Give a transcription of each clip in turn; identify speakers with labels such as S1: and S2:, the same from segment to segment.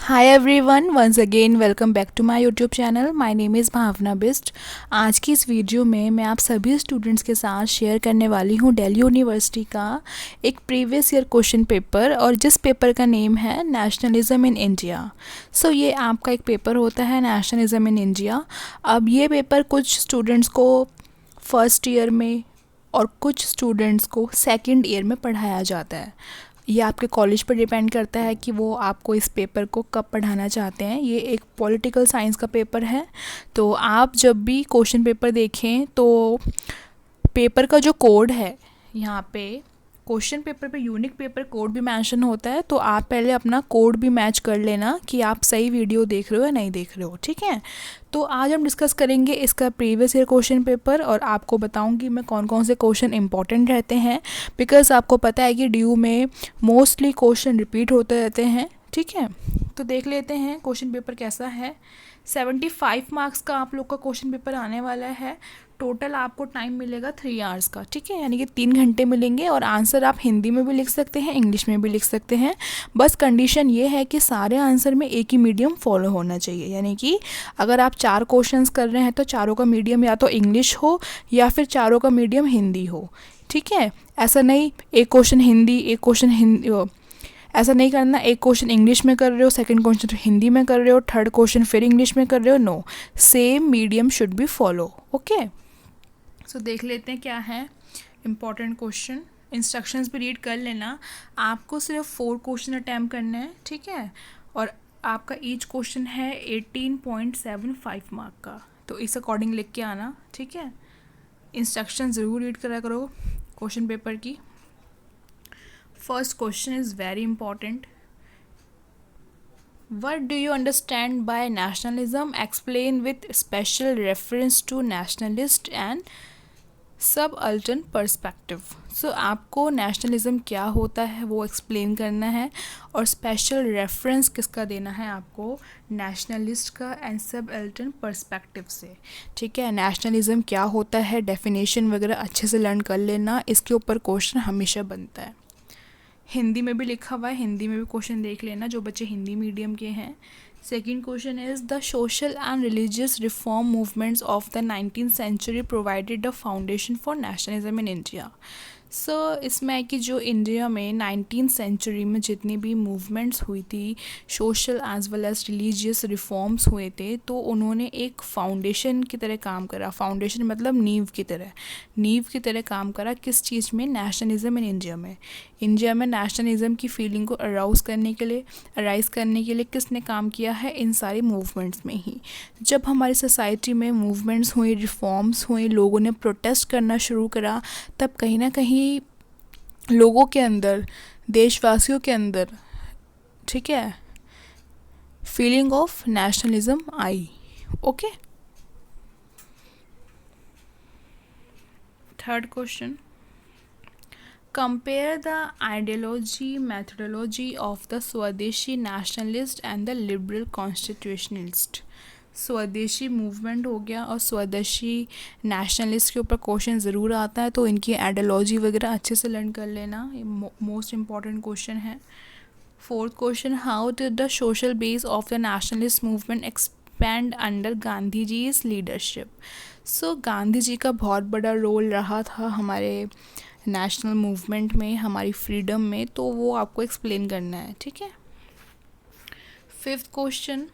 S1: Hi everyone, once again welcome back to my YouTube channel. My name is Bhawna Bisht. आज की इस video में मैं आप सभी स्टूडेंट्स के साथ शेयर करने वाली हूँ दिल्ली यूनिवर्सिटी का एक प्रीवियस ईयर क्वेश्चन पेपर, और जिस पेपर का नेम है नेशनलिज्म इन इंडिया। ये आपका एक पेपर होता है नेशनलिज्म इन इंडिया। अब ये पेपर कुछ स्टूडेंट्स को फर्स्ट ईयर में और कुछ स्टूडेंट्स को सेकंड ईयर में पढ़ाया जाता है। ये आपके कॉलेज पर डिपेंड करता है कि वो आपको इस पेपर को कब पढ़ाना चाहते हैं। ये एक पॉलिटिकल साइंस का पेपर है। तो आप जब भी क्वेश्चन पेपर देखें तो पेपर का जो कोड है, यहाँ पे क्वेश्चन पेपर पे यूनिक पेपर कोड भी मेंशन होता है। तो आप पहले अपना कोड भी मैच कर लेना कि आप सही वीडियो देख रहे हो या नहीं देख रहे हो, ठीक है। तो आज हम डिस्कस करेंगे इसका प्रीवियस ईयर क्वेश्चन पेपर, और आपको बताऊंगी मैं कौन कौन से क्वेश्चन इंपॉर्टेंट रहते हैं। बिकॉज आपको पता है कि ड्यू में मोस्टली क्वेश्चन रिपीट होते रहते हैं, ठीक है। तो देख लेते हैं क्वेश्चन पेपर कैसा है। 75 मार्क्स का आप लोग का क्वेश्चन पेपर आने वाला है। टोटल आपको टाइम मिलेगा 3 आवर्स का, ठीक है, यानी कि 3 घंटे मिलेंगे। और आंसर आप हिंदी में भी लिख सकते हैं, इंग्लिश में भी लिख सकते हैं। बस कंडीशन ये है कि सारे आंसर में एक ही मीडियम फॉलो होना चाहिए, यानी कि अगर आप 4 क्वेश्चंस कर रहे हैं तो चारों का मीडियम या तो इंग्लिश हो या फिर चारों का मीडियम हिंदी हो, ठीक है। ऐसा नहीं एक क्वेश्चन हिंदी एक क्वेश्चन हिंदी, ऐसा नहीं करना। एक क्वेश्चन इंग्लिश में कर रहे हो, सेकंड क्वेश्चन हिंदी में कर रहे हो, थर्ड क्वेश्चन फिर इंग्लिश में कर रहे हो। No, same medium should be follow, okay. So देख लेते हैं क्या है इम्पॉर्टेंट क्वेश्चन। इंस्ट्रक्शंस भी रीड कर लेना। आपको सिर्फ 4 क्वेश्चन अटैम्प्ट करने हैं, ठीक है। और आपका ईच क्वेश्चन है 18.75 मार्क का, तो इस अकॉर्डिंग लिख के आना, ठीक है। इंस्ट्रक्शन ज़रूर रीड करा करो क्वेश्चन पेपर की। First question is very important. What do you understand by nationalism? Explain with special reference to nationalist and subaltern perspective. आपको नेशनलिज्म क्या होता है वो एक्सप्लेन करना है, और स्पेशल रेफरेंस किसका देना है आपको, नेशनलिस्ट का एंड सबअल्टर्न पर्सपेक्टिव से, ठीक है। नेशनलिज्म क्या होता है, डेफिनेशन वगैरह अच्छे से लर्न कर लेना। इसके ऊपर क्वेश्चन हमेशा बनता है। हिंदी में भी लिखा हुआ है, हिंदी में भी क्वेश्चन देख लेना जो बच्चे हिंदी मीडियम के हैं। Second question is the social and religious reform movements of the 19th century provided the foundation for nationalism in India. इसमें है कि जो इंडिया में 19th सेंचुरी में जितनी भी मूवमेंट्स हुई थी, social as well as religious reforms हुए थे, तो उन्होंने एक फाउंडेशन की तरह काम करा। फाउंडेशन मतलब नींव की तरह काम करा। किस चीज़ में, नेशनलिज्म इन इंडिया में। इंडिया में नेशनलिज्म की फीलिंग को अराइज़ करने के लिए किसने काम किया है, इन सारी मूवमेंट्स में ही। जब हमारी सोसाइटी में मूवमेंट्स हुई, रिफॉर्म्स हुई, लोगों ने प्रोटेस्ट करना शुरू करा, तब कहीं ना कहीं लोगों के अंदर, देशवासियों के अंदर, ठीक है, फीलिंग ऑफ नेशनलिज्म आई, okay. Third question, compare the ideology methodology of the Swadeshi nationalist and the liberal constitutionalist. Swadeshi movement हो गया और स्वदेशी नेशनलिस्ट के ऊपर क्वेश्चन ज़रूर आता है, तो इनकी आइडियोलॉजी वगैरह अच्छे से लर्न कर लेना, ये मोस्ट इम्पॉर्टेंट क्वेश्चन है। Fourth question, how did the social base of the nationalist movement expand under Gandhi ji's leadership. Gandhi ji का बहुत बड़ा रोल रहा था हमारे नेशनल मूवमेंट में, हमारी फ्रीडम में, तो वो आपको एक्सप्लेन करना है, ठीक है। Fifth question,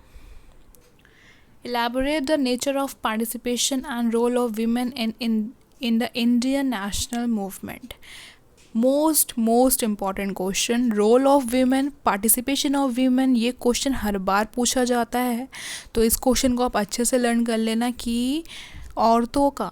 S1: elaborate the nature of participation and role of women in the Indian national movement. Most important question, role of women, participation of women, ये क्वेश्चन हर बार पूछा जाता है। तो इस क्वेश्चन को आप अच्छे से लर्न कर लेना कि औरतों का,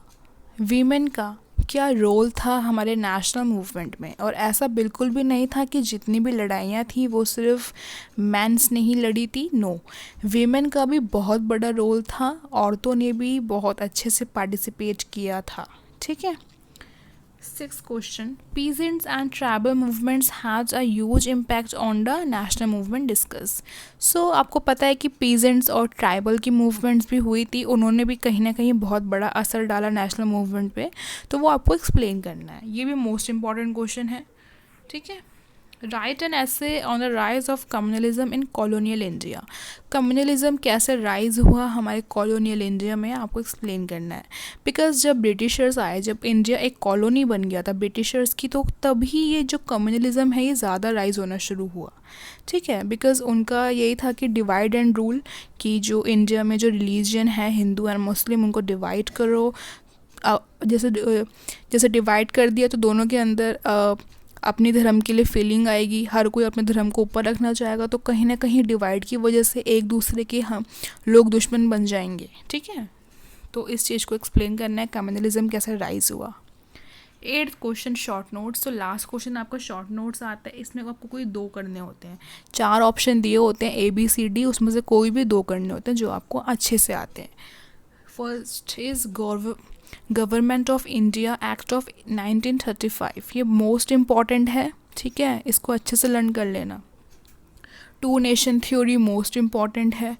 S1: वीमेन का क्या रोल था हमारे नेशनल मूवमेंट में। और ऐसा बिल्कुल भी नहीं था कि जितनी भी लड़ाइयाँ थी वो सिर्फ मेंस ने ही लड़ी थी। नो, वीमेन का भी बहुत बड़ा रोल था, औरतों ने भी बहुत अच्छे से पार्टिसिपेट किया था, ठीक है। Six question, peasants and tribal movements has a huge impact on the national movement discuss. आपको पता है कि पीजेंट्स और ट्राइबल की मूवमेंट्स भी हुई थी, उन्होंने भी कहीं ना कहीं बहुत बड़ा असर डाला नेशनल मूवमेंट पे, तो वो आपको एक्सप्लेन करना है। ये भी मोस्ट इम्पॉर्टेंट क्वेश्चन है, ठीक है। राइट एन ऐसे on the rise of communalism in colonial India. Communalism कैसे राइज हुआ हमारे कॉलोनियल इंडिया में, आपको एक्सप्लेन करना है। बिकॉज जब ब्रिटिशर्स आए, जब इंडिया एक कॉलोनी बन गया था ब्रिटिशर्स की, तो तभी ये जो कम्युनलिज्म है ये ज़्यादा राइज होना शुरू हुआ। ठीक है, बिकॉज उनका यही था कि डिवाइड एंड रूल, कि जो इंडिया में जो रिलीजन है हिंदू एंड मुस्लिम, उनको डिवाइड करो। जैसे डिवाइड कर दिया तो दोनों के अंदर अपनी धर्म के लिए फीलिंग आएगी, हर कोई अपने धर्म को ऊपर रखना चाहेगा, तो कहीं ना कहीं डिवाइड की वजह से एक दूसरे के हम लोग दुश्मन बन जाएंगे। ठीक है, तो इस चीज़ को एक्सप्लेन करना है कम्युनलिज्म कैसे राइज हुआ। 8th question short notes. तो लास्ट क्वेश्चन आपका शॉर्ट नोट्स आता है, इसमें आपको कोई 2 करने होते हैं। 4 ऑप्शन दिए होते हैं ABCD, उसमें से कोई भी 2 करने होते हैं जो आपको अच्छे से आते हैं। First is government of India act of 1935, ये मोस्ट इम्पॉर्टेंट है। ठीक है, इसको अच्छे से लर्न कर लेना। 2 नेशन थ्योरी मोस्ट इम्पॉर्टेंट है,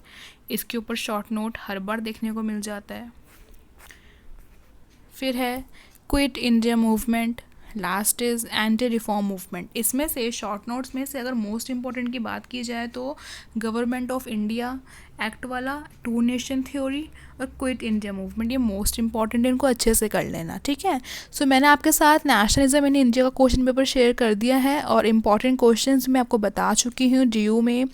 S1: इसके ऊपर शॉर्ट नोट हर बार देखने को मिल जाता है। फिर है quit India movement, last is anti reform movement. इसमें से शॉर्ट नोट्स में से अगर मोस्ट इम्पॉर्टेंट की बात की जाए तो गवर्नमेंट ऑफ इंडिया एक्ट वाला, 2 नेशन थ्योरी और क्विट इंडिया मूवमेंट, ये मोस्ट इंपॉर्टेंट है, इनको अच्छे से कर लेना। ठीक है, सो मैंने आपके साथ नेशनलिज्म इन इंडिया का क्वेश्चन पेपर शेयर कर दिया है और इम्पॉर्टेंट क्वेश्चंस मैं आपको बता चुकी हूँ। DU में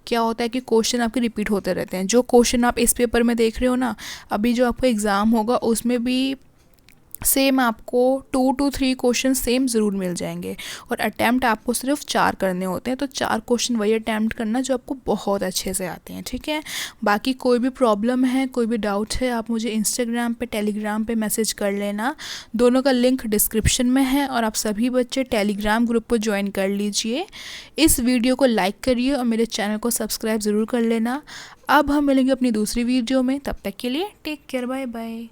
S1: क्या होता है कि क्वेश्चन आपके रिपीट होते रहते हैं। जो क्वेश्चन आप इस पेपर में देख रहे हो ना, अभी जो आपका एग्ज़ाम होगा उसमें भी सेम आपको 2 to 3 क्वेश्चन सेम ज़रूर मिल जाएंगे और अटैम्प्ट आपको सिर्फ 4 करने होते हैं। तो 4 क्वेश्चन वही अटैम्प्ट करना जो आपको बहुत अच्छे से आते हैं। ठीक है, बाकी कोई भी प्रॉब्लम है, कोई भी डाउट है, आप मुझे इंस्टाग्राम पे, टेलीग्राम पे मैसेज कर लेना। दोनों का लिंक डिस्क्रिप्शन में है और आप सभी बच्चे टेलीग्राम ग्रुप को ज्वाइन कर लीजिए। इस वीडियो को लाइक करिए और मेरे चैनल को सब्सक्राइब ज़रूर कर लेना। अब हम मिलेंगे अपनी दूसरी वीडियो में, तब तक के लिए टेक केयर, बाय बाय।